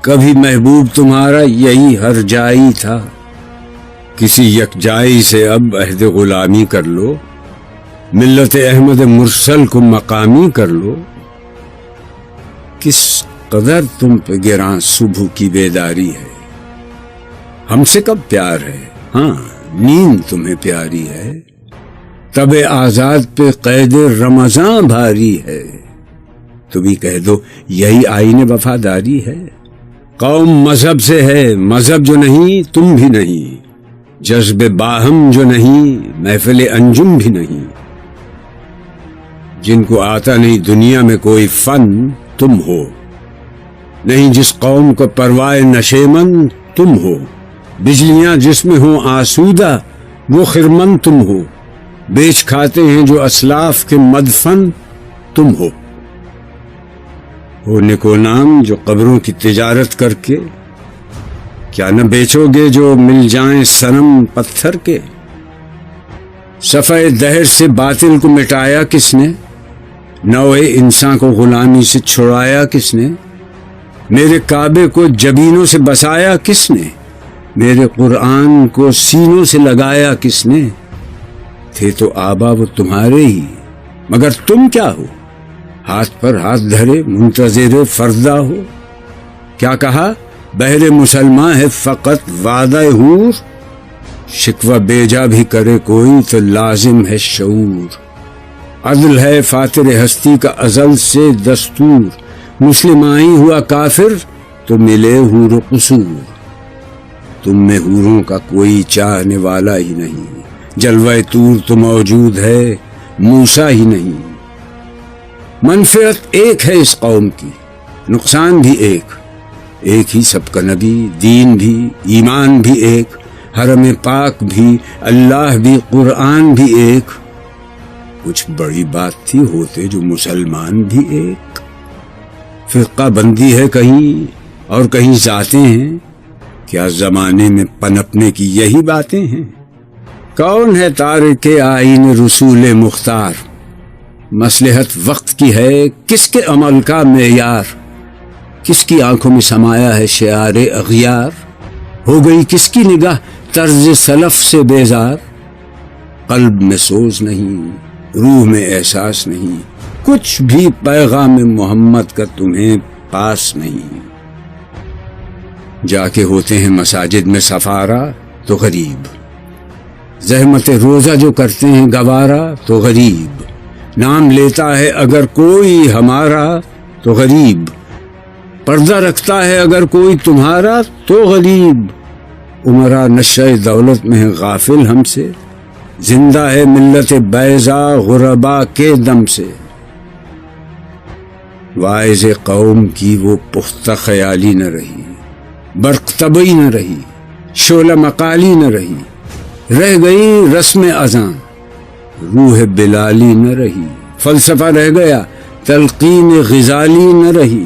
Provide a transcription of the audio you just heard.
کبھی محبوب تمہارا یہی ہر جائی تھا، کسی یکجائی سے اب عہد غلامی کر لو، ملت احمد مرسل کو مقامی کر لو۔ کس قدر تم پہ گراں صبح کی بیداری ہے، ہم سے کب پیار ہے، ہاں نیند تمہیں پیاری ہے، تب آزاد پہ قید رمضان بھاری ہے۔ تم ہی کہہ دو یہی آئین وفاداری ہے۔ قوم مذہب سے ہے، مذہب جو نہیں تم بھی نہیں، جذب باہم جو نہیں محفل انجم بھی نہیں۔ جن کو آتا نہیں دنیا میں کوئی فن تم ہو، نہیں جس قوم کو پرواہ نشیمن تم ہو، بجلیاں جس میں ہوں آسودہ وہ خرمن تم ہو، بیچ کھاتے ہیں جو اسلاف کے مدفن تم ہو نکو نام جو قبروں کی تجارت کر کے، کیا نہ بیچو گے جو مل جائیں صنم پتھر کے؟ صفحہ دہر سے باطل کو مٹایا کس نے، نوع انسان کو غلامی سے چھڑایا کس نے؟ میرے کعبے کو جبینوں سے بسایا کس نے، میرے قرآن کو سینوں سے لگایا کس نے؟ تھے تو آبا وہ تمہارے ہی، مگر تم کیا ہو؟ ہاتھ پر ہاتھ دھرے منتظر فردا ہو۔ کیا کہا بہر مسلمان ہے فقط وعدہ حور، شکوہ بیجا بھی کرے کوئی تو لازم ہے شعور۔ عدل ہے فاتر ہستی کا ازل سے دستور، مسلم آئی ہوا کافر تو ملے حور و قصور۔ تم میں حوروں کا کوئی چاہنے والا ہی نہیں، جلوہ طور تو موجود ہے موسیٰ ہی نہیں۔ منفعت ایک ہے اس قوم کی، نقصان بھی ایک ہی سب کا نبی، دین بھی ایمان بھی ایک، حرم پاک بھی اللہ بھی قرآن بھی ایک۔ کچھ بڑی بات تھی ہوتے جو مسلمان بھی ایک۔ فرقہ بندی ہے کہیں اور کہیں ذاتیں ہیں، کیا زمانے میں پنپنے کی یہی باتیں ہیں؟ کون ہے تارک آئین رسول مختار، مصلحت وقت کی ہے کس کے عمل کا معیار، کس کی آنکھوں میں سمایا ہے شعار اغیار، ہو گئی کس کی نگاہ طرز سلف سے بیزار۔ قلب میں سوز نہیں، روح میں احساس نہیں، کچھ بھی پیغام محمد کا تمہیں پاس نہیں۔ جا کے ہوتے ہیں مساجد میں سفارہ تو غریب، زحمت روزہ جو کرتے ہیں گوارا تو غریب، نام لیتا ہے اگر کوئی ہمارا تو غریب، پردہ رکھتا ہے اگر کوئی تمہارا تو غریب۔ عمرہ نشہ دولت میں ہے غافل ہم سے، زندہ ہے ملت بیضا غربا کے دم سے۔ واعظ قوم کی وہ پختہ خیالی نہ رہی، برق طبعی نہ رہی، شعلہ مقالی نہ رہی، رہ گئی رسم اذان روح بلالی نہ رہی، فلسفہ رہ گیا تلقین غزالی نہ رہی۔